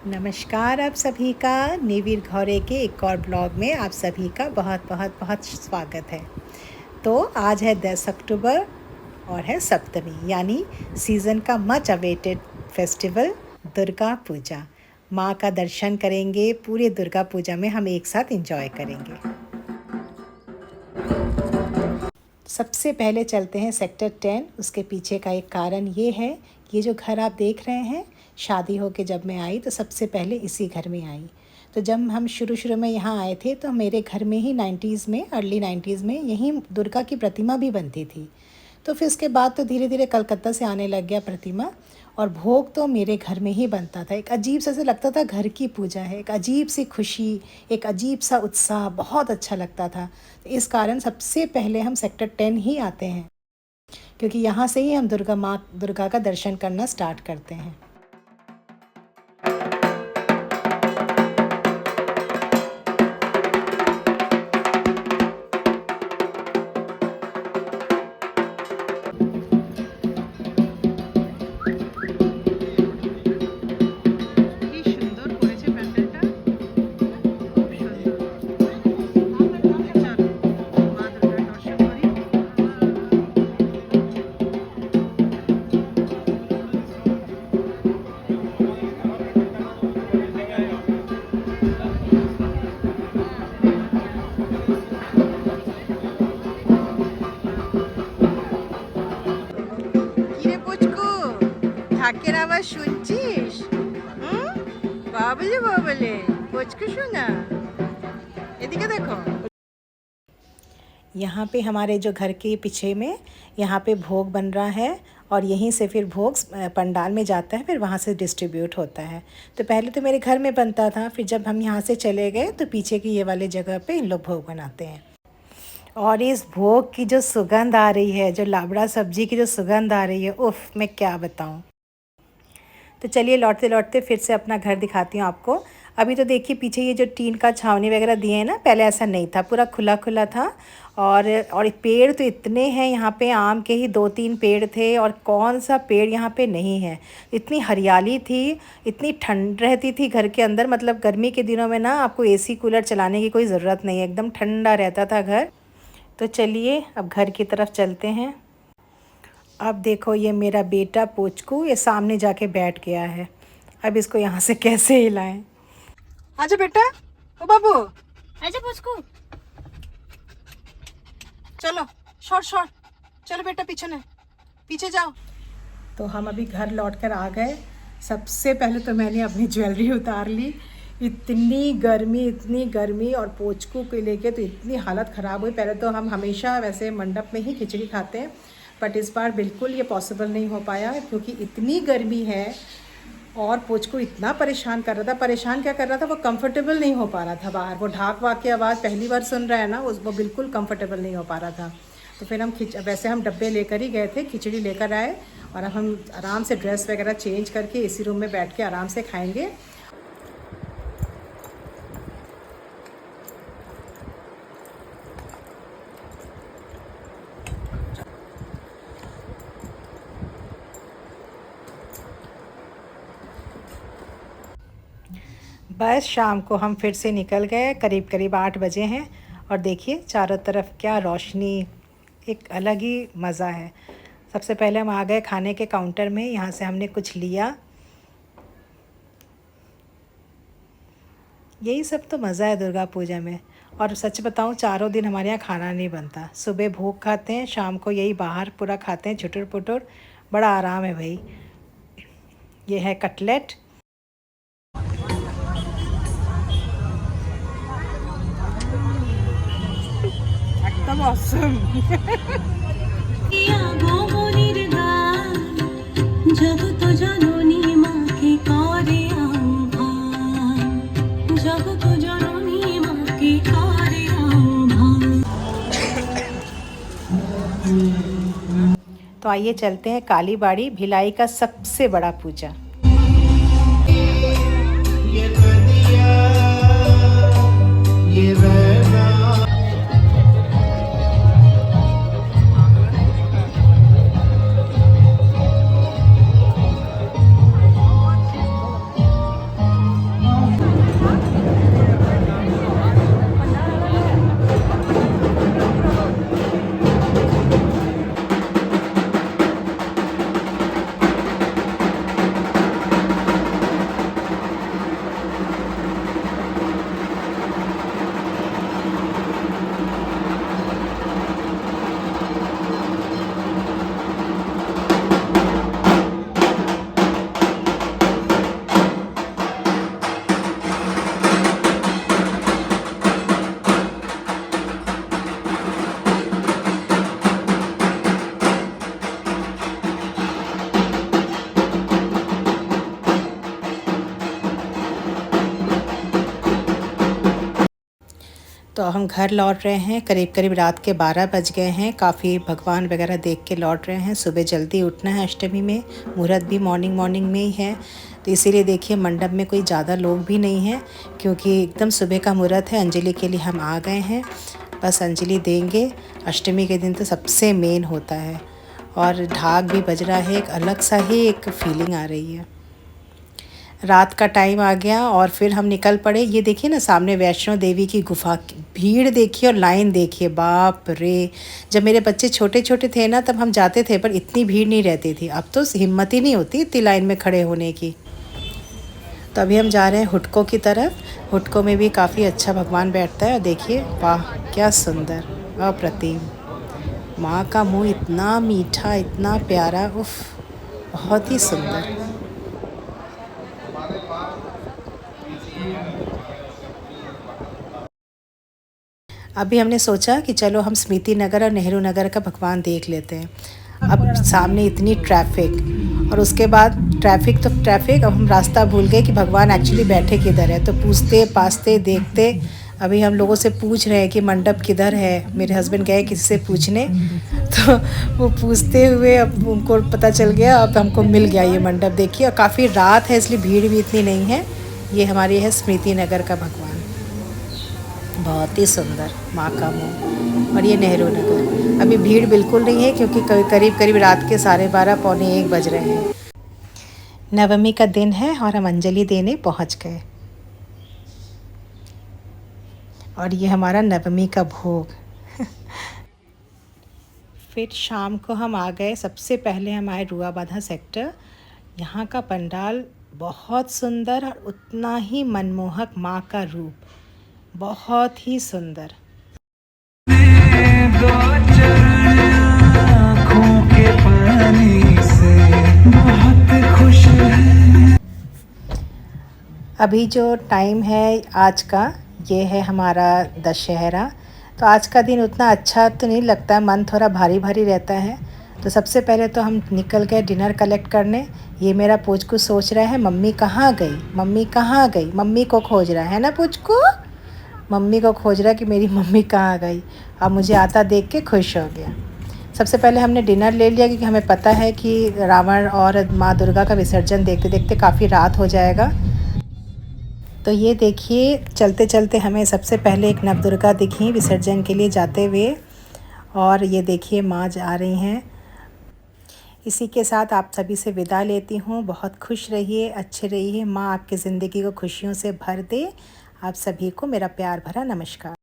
नमस्कार आप सभी का निविर घौरे के एक और ब्लॉग में आप सभी का बहुत बहुत बहुत स्वागत है। तो आज है 10 अक्टूबर और है सप्तमी यानी सीज़न का much awaited festival Durga Puja. माँ का दर्शन करेंगे, पूरे दुर्गा पूजा में हम एक साथ एंजॉय करेंगे। सबसे पहले चलते हैं सेक्टर 10। उसके पीछे का एक कारण ये है, ये जो घर आप देख रहे हैं, शादी हो के जब मैं आई तो सबसे पहले इसी घर में आई। तो जब हम शुरू में यहाँ आए थे तो मेरे घर में ही 90s में, अर्ली 90s में यहीं दुर्गा की प्रतिमा भी बनती थी। तो फिर उसके बाद तो धीरे धीरे कलकत्ता से आने लग गया प्रतिमा, और भोग तो मेरे घर में ही बनता था। एक अजीब सा लगता था, घर की पूजा है, एक अजीब सी खुशी, एक अजीब सा उत्साह, बहुत अच्छा लगता था। तो इस कारण सबसे पहले हम सेक्टर 10 ही आते हैं, क्योंकि यहाँ से ही हम दुर्गा का दर्शन करना स्टार्ट करते हैं। ঢাকের আওয়াজ শুনছিস? বাবলে বাবলে পুচকু শোনা, এদিকে देखो। यहाँ पे हमारे जो घर के पीछे में यहाँ पे भोग बन रहा है, और यहीं से फिर भोग पंडाल में जाता है, फिर वहाँ से डिस्ट्रीब्यूट होता है। तो पहले तो मेरे घर में बनता था, फिर जब हम यहाँ से चले गए तो पीछे की ये वाले जगह पे इन लोग भोग बनाते हैं। और इस भोग की जो सुगंध आ रही है, जो लाबड़ा सब्जी की जो सुगंध आ रही है, उफ़ मैं क्या बताऊँ। तो चलिए लौटते लौटते फिर से अपना घर दिखाती हूँ आपको। अभी तो देखिए पीछे ये जो टीन का छावनी वगैरह दिए हैं ना, पहले ऐसा नहीं था, पूरा खुला खुला था। और पेड़ तो इतने हैं यहाँ पे, आम के ही 2-3 पेड़ थे, और कौन सा पेड़ यहाँ पे नहीं है। इतनी हरियाली थी, इतनी ठंड रहती थी घर के अंदर, मतलब गर्मी के दिनों में ना आपको एसी कूलर चलाने की कोई ज़रूरत नहीं है, एकदम ठंडा रहता था घर। तो चलिए अब घर की तरफ चलते हैं। अब देखो ये मेरा बेटा पोचकू ये सामने जाके बैठ गया है। अब इसको यहाँ से कैसे हिलाएं। आजा बेटा, ओ बाबू आजा पोचकू, चलो शॉर्ट शॉर्ट, चलो बेटा पीछे जाओ। तो हम अभी घर लौट कर आ गए। सबसे पहले तो मैंने अपनी ज्वेलरी उतार ली। इतनी गर्मी, और पोचकू को लेके तो इतनी हालत ख़राब हुई। पहले तो हम हमेशा वैसे मंडप में ही खिचड़ी खाते हैं, बट इस बार बिल्कुल ये पॉसिबल नहीं हो पाया, क्योंकि इतनी गर्मी है। और पोचकू इतना परेशान कर रहा था, परेशान क्या कर रहा था, वो कंफर्टेबल नहीं हो पा रहा था बाहर। वो ढाक वाक की आवाज़ पहली बार सुन रहा है ना, वो बिल्कुल कंफर्टेबल नहीं हो पा रहा था। तो फिर हम वैसे हम डब्बे लेकर ही गए थे, खिचड़ी लेकर आए, और अब हम आराम से ड्रेस वगैरह चेंज करके एसी रूम में बैठ के आराम से खाएँगे। बस शाम को हम फिर से निकल गए, करीब 8 बजे हैं, और देखिए चारों तरफ क्या रोशनी, एक अलग ही मज़ा है। सबसे पहले हम आ गए खाने के काउंटर में, यहाँ से हमने कुछ लिया। यही सब तो मज़ा है दुर्गा पूजा में। और सच बताऊँ, चारों दिन हमारे यहाँ खाना नहीं बनता। सुबह भोग खाते हैं, शाम को यही बाहर पूरा खाते हैं, छुटुर पुटुर, बड़ा आराम है भाई। ये है कटलेट। Awesome. तो आइए चलते हैं काली बाड़ी, भिलाई का सबसे बड़ा पूजा। तो हम घर लौट रहे हैं, करीब करीब रात के 12 बज गए हैं। काफ़ी भगवान वगैरह देख के लौट रहे हैं। सुबह जल्दी उठना है अष्टमी में, मुहूर्त भी मॉर्निंग मॉर्निंग में ही है, तो इसीलिए देखिए मंडप में कोई ज़्यादा लोग भी नहीं हैं, क्योंकि एकदम सुबह का मुहूर्त है। अंजलि के लिए हम आ गए हैं, बस अंजलि देंगे। अष्टमी के दिन तो सबसे मेन होता है, और ढाक भी बज रहा है, एक अलग सा ही एक फीलिंग आ रही है। रात का टाइम आ गया और फिर हम निकल पड़े। ये देखिए ना सामने वैष्णो देवी की गुफा, भीड़ देखिए और लाइन देखिए, बाप रे। जब मेरे बच्चे छोटे छोटे थे ना तब हम जाते थे, पर इतनी भीड़ नहीं रहती थी। अब तो हिम्मत ही नहीं होती इतनी लाइन में खड़े होने की। तो अभी हम जा रहे हैं हुडको की तरफ। हुडको में भी काफ़ी अच्छा भगवान बैठता है, और देखिए वाह क्या सुंदर, अप्रतिम। माँ का मुँह इतना मीठा, इतना प्यारा, उफ, बहुत ही सुंदर। अभी हमने सोचा कि चलो हम स्मृति नगर और नेहरू नगर का भगवान देख लेते हैं। अब सामने इतनी ट्रैफिक, और उसके बाद ट्रैफिक तो ट्रैफिक, अब हम रास्ता भूल गए कि भगवान एक्चुअली बैठे किधर है। तो पूछते पाछते देखते अभी हम लोगों से पूछ रहे हैं कि मंडप किधर है। मेरे हस्बैंड गए किसी से पूछने, तो वो पूछते हुए अब उनको पता चल गया, अब हमको मिल गया ये मंडप। देखिए, और काफ़ी रात है इसलिए भीड़ भी इतनी नहीं है। ये हमारी है स्मृति नगर का भगवान, बहुत ही सुंदर, माँ का मुँह। और ये नेहरू नगर, अभी भीड़ बिल्कुल नहीं है, क्योंकि करीब करीब रात के 12:30 पौने 1 बज रहे हैं। नवमी का दिन है और हम अंजलि देने पहुँच गए। और ये हमारा नवमी का भोग। फिर शाम को हम आ गए। सबसे पहले हम आए रुआबाधा सेक्टर। यहाँ का पंडाल बहुत सुंदर और उतना ही मनमोहक, माँ का रूप बहुत ही सुंदर। अभी जो टाइम है आज का, ये है हमारा दशहरा। तो आज का दिन उतना अच्छा तो नहीं लगता, मन थोड़ा भारी भारी रहता है। तो सबसे पहले तो हम निकल गए डिनर कलेक्ट करने। ये मेरा पुचकू सोच रहा है मम्मी कहाँ गई, मम्मी कहाँ गई, मम्मी को खोज रहा है ना पुचकू, मम्मी को खोज रहा है कि मेरी मम्मी कहाँ गई। अब मुझे आता देख के खुश हो गया। सबसे पहले हमने डिनर ले लिया, क्योंकि हमें पता है कि रावण और माँ दुर्गा का विसर्जन देखते देखते काफ़ी रात हो जाएगा। तो ये देखिए, चलते चलते हमें सबसे पहले एक नवदुर्गा दिखी विसर्जन के लिए जाते हुए, और ये देखिए माँ जा रही हैं। इसी के साथ आप सभी से विदा लेती हूँ। बहुत खुश रहिए, अच्छे रहिए, माँ आपकी ज़िंदगी को खुशियों से भर दे। आप सभी को मेरा प्यार भरा नमस्कार।